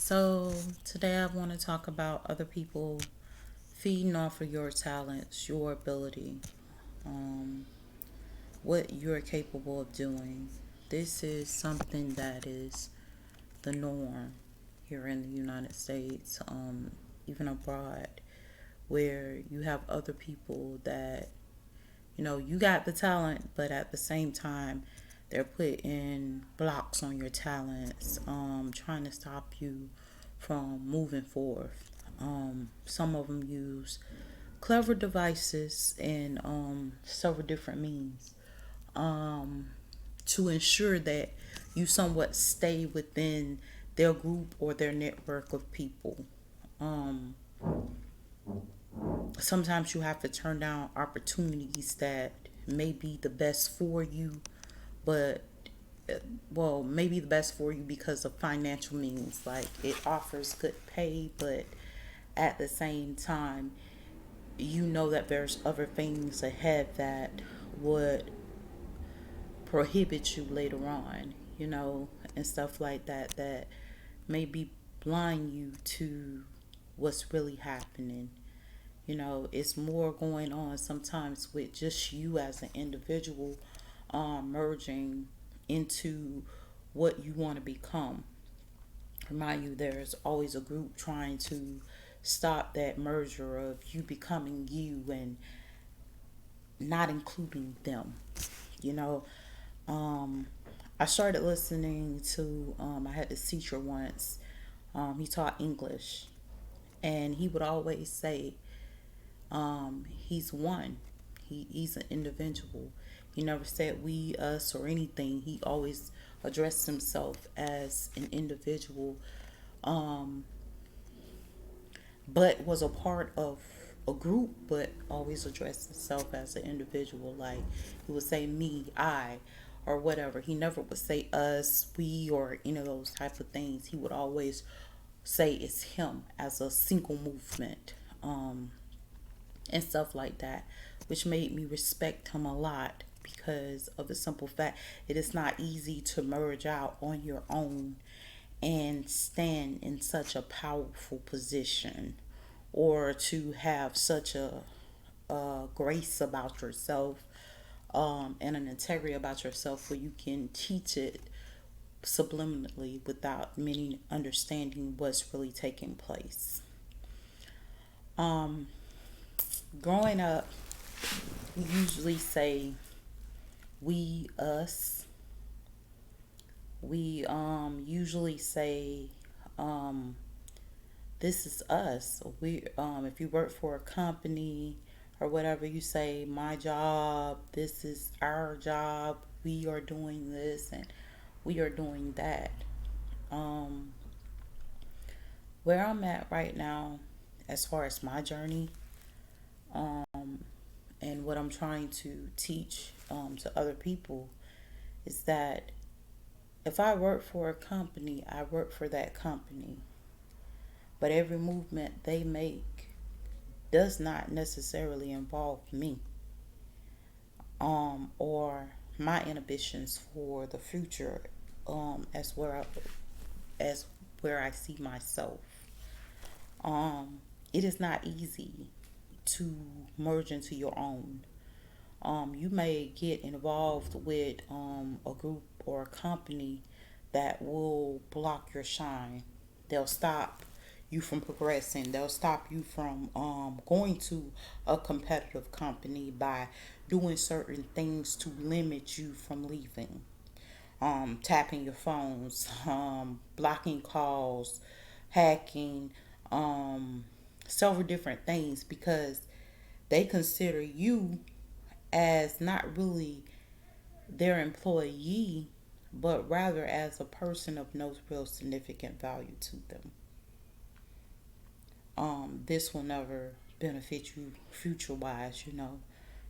So, today I want to talk about other people feeding off of your talents, your ability, um, what you're capable of doing. This is something that is the norm here in the United States, even abroad, where you have other people that, you got the talent, but at the same time, they're putting blocks on your talents, trying to stop you from moving forth. Some of them use clever devices and several different means um, to ensure that you somewhat stay within their group or their network of people. Um, Sometimes you have to turn down opportunities that may be the best for you, but maybe the best for you because of financial means. Like it offers good pay, but at the same time, you know that there's other things ahead that would prohibit you later on, and stuff like that that maybe blind you to what's really happening. It's more going on sometimes with just you as an individual merging into what you want to become. Remind you, there's always a group trying to stop that merger of you becoming you and not including them. You know, um, I started listening to, I had this teacher once, he taught English, and he would always say, he's one. He's an individual. He never said we, us, or anything. He always addressed himself as an individual, um, but was a part of a group, but always addressed himself as an individual. Like he would say me, I, or whatever. He never would say us, we, or any of those type of things. He would always say it's him as a single movement. And stuff like that, which made me respect him a lot because of the simple fact it is not easy to merge out on your own and stand in such a powerful position or to have such a grace about yourself and an integrity about yourself where you can teach it subliminally without many understanding what's really taking place. Um, Growing up, we usually say we, us. We usually say this is us. We if you work for a company or whatever, you say my job, this is our job, we are doing this and we are doing that. Um where I'm at right now as far as my journey and what I'm trying to teach to other people is that if I work for a company, I work for that company. But every movement they make does not necessarily involve me or my inhibitions for the future as where I see myself. It is not easy to merge into your own. You may get involved with a group or a company that will block your shine. They'll stop you from progressing. They'll stop you from going to a competitive company by doing certain things to limit you from leaving. Tapping your phones, blocking calls, hacking, um, several different things because they consider you as not really their employee, but rather as a person of no real significant value to them. This will never benefit you future wise, you know.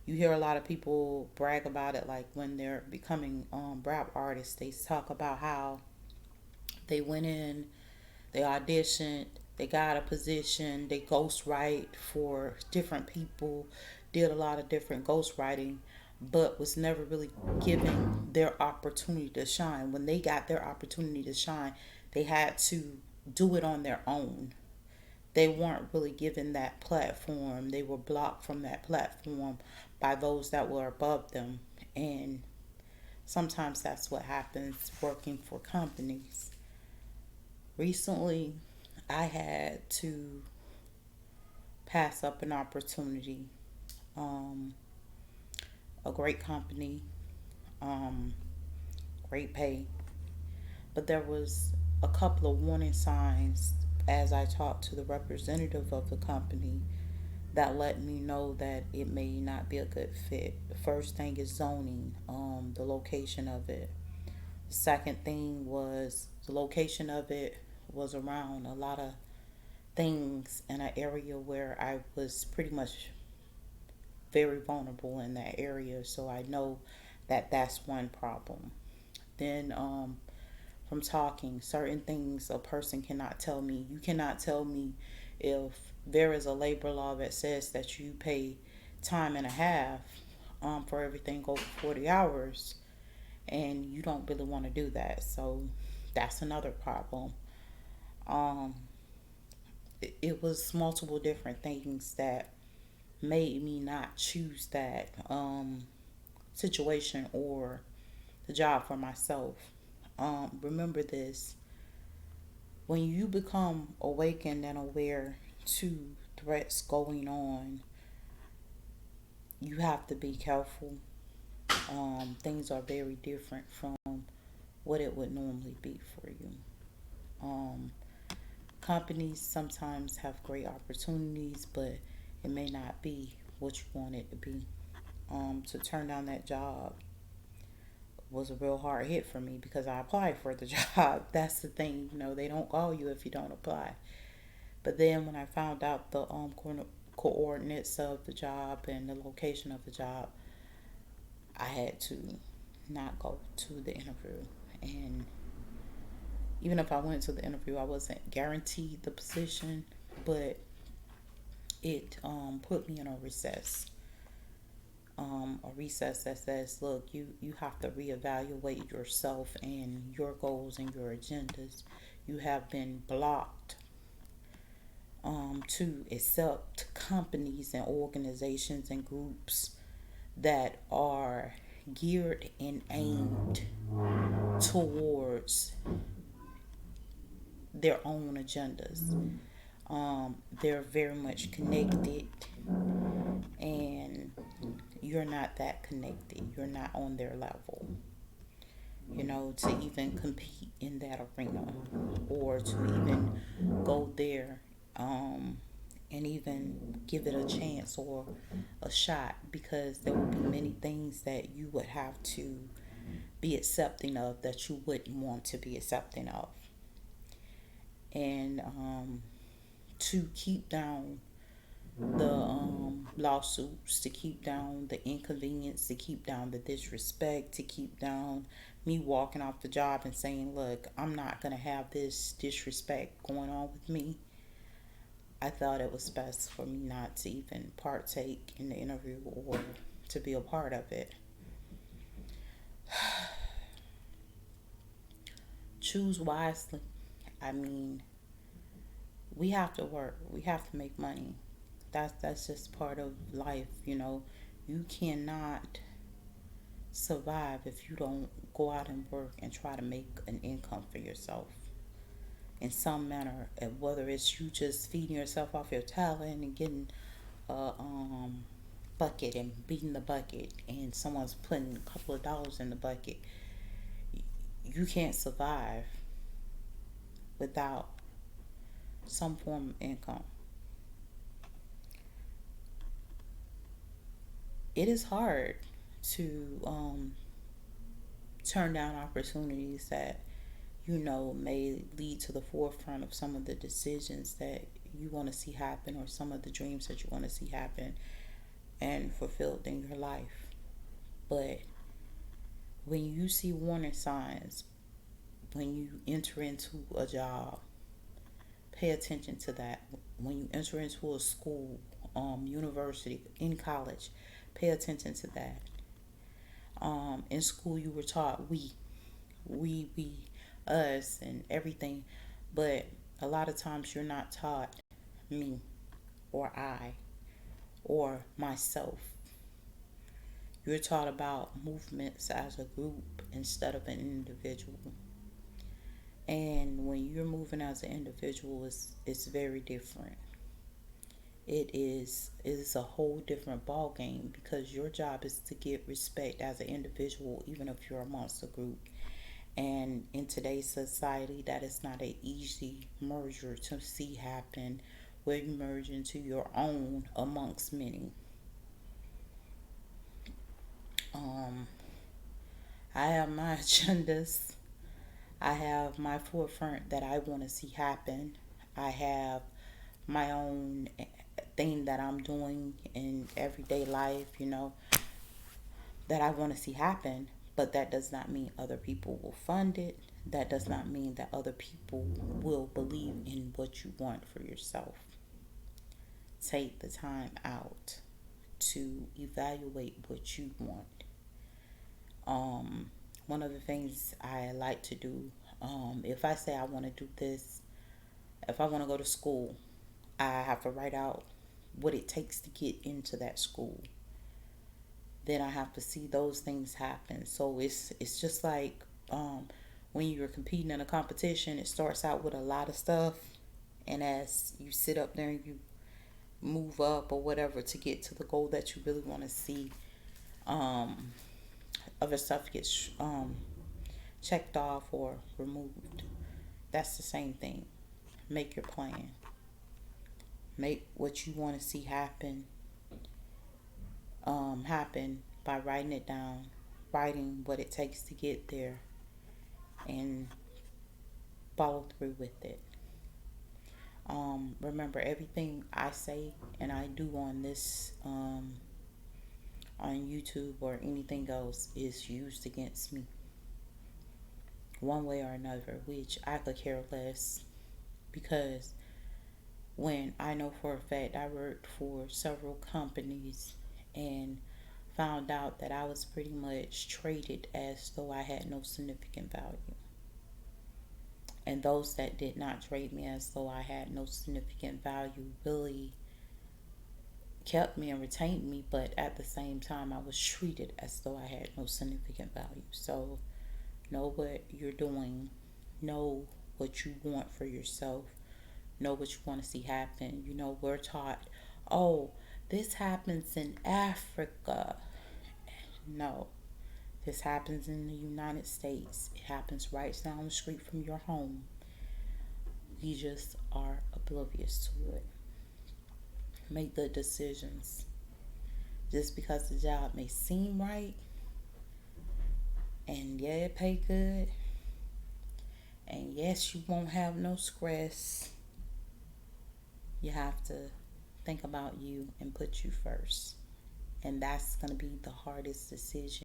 You hear a lot of people brag about it, like when they're becoming rap artists, they talk about how they went in, they auditioned, they got a position, they ghostwrite for different people, did a lot of different ghostwriting, but was never really given their opportunity to shine. When they got their opportunity to shine, they had to do it on their own. They weren't really given that platform. They were blocked from that platform by those that were above them. And sometimes that's what happens working for companies. Recently, I had to pass up an opportunity, um, a great company, um, great pay, but there was a couple of warning signs as I talked to the representative of the company that let me know that it may not be a good fit. The first thing is zoning, the location of it. Second thing was the location of it was around a lot of things in an area where I was pretty much very vulnerable in that area. So I know that that's one problem. Then, from talking, certain things a person cannot tell me. You cannot tell me if there is a labor law that says that you pay time and a half for everything over 40 hours, and you don't really want to do that. So that's another problem. Um, it was multiple different things that made me not choose that situation or the job for myself. Remember this: when you become awakened and aware to threats going on, you have to be careful. Things are very different from what it would normally be for you. Um, Companies sometimes have great opportunities, but it may not be what you want it to be. To turn down that job was a real hard hit for me because I applied for the job. That's the thing, they don't call you if you don't apply. But then when I found out the coordinates of the job and the location of the job, I had to not go to the interview. And even if I went to the interview, I wasn't guaranteed the position, but it put me in a recess that says, look, you have to reevaluate yourself and your goals and your agendas. You have been blocked to accept companies and organizations and groups that are geared and aimed towards their own agendas. They're very much connected, and you're not that connected. You're not on their level, to even compete in that arena or to even go there and even give it a chance or a shot, because there would be many things that you would have to be accepting of that you wouldn't want to be accepting of. And to keep down the lawsuits, to keep down the inconvenience, to keep down the disrespect, to keep down me walking off the job and saying, look, I'm not going to have this disrespect going on with me. I thought it was best for me not to even partake in the interview or to be a part of it. Choose wisely. I mean, we have to work. We have to make money. That's just part of life. You cannot survive if you don't go out and work and try to make an income for yourself in some manner, and whether it's you just feeding yourself off your talent and getting a bucket and beating the bucket and someone's putting a couple of dollars in the bucket. You can't survive without some form of income. It is hard to turn down opportunities that may lead to the forefront of some of the decisions that you want to see happen, or some of the dreams that you want to see happen and fulfilled in your life. But when you see warning signs, when you enter into a job, pay attention to that. When you enter into a school, university, in college, pay attention to that. In school, you were taught we, us, and everything, but A lot of times you're not taught, me or I or myself. You're taught about movements as a group instead of an individual. And when you're moving as an individual, it's very different. It is a whole different ball game because your job is to get respect as an individual, even if you're amongst a group. And in today's society, that is not an easy merger to see happen, where you merge into your own amongst many. Um, I have my agendas. I have my forefront that I want to see happen. I have my own thing that I'm doing in everyday life, that I want to see happen. But that does not mean other people will fund it. That does not mean that other people will believe in what you want for yourself. Take the time out to evaluate what you want. Um, One of the things I like to do, if I say I want to do this, if I want to go to school, I have to write out what it takes to get into that school. Then I have to see those things happen. So it's just like, when you're competing in a competition, it starts out with a lot of stuff, and as you sit up there and you move up or whatever to get to the goal that you really want to see, um, other stuff gets checked off or removed. That's the same thing. Make your plan. Make what you want to see happen by writing it down, writing what it takes to get there, and follow through with it. Remember, everything I say and I do on this, on YouTube or anything else, is used against me one way or another, which I could care less, because when I know for a fact I worked for several companies and found out that I was pretty much treated as though I had no significant value. And those that did not treat me as though I had no significant value really kept me and retained me, but at the same time, I was treated as though I had no significant value. So, know what you're doing, know what you want for yourself, know what you want to see happen. We're taught, oh, this happens in Africa. No, this happens in the United States. It happens right down the street from your home. We just are oblivious to it. Make the decisions. Just because the job may seem right, and yeah, it pay good, and yes, you won't have no stress, you have to think about you and put you first. And that's going to be the hardest decision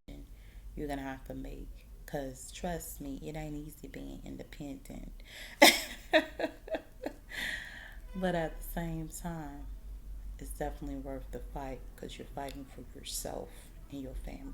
you're going to have to make. Because trust me, it ain't easy being independent. But at the same time, it's definitely worth the fight because you're fighting for yourself and your family.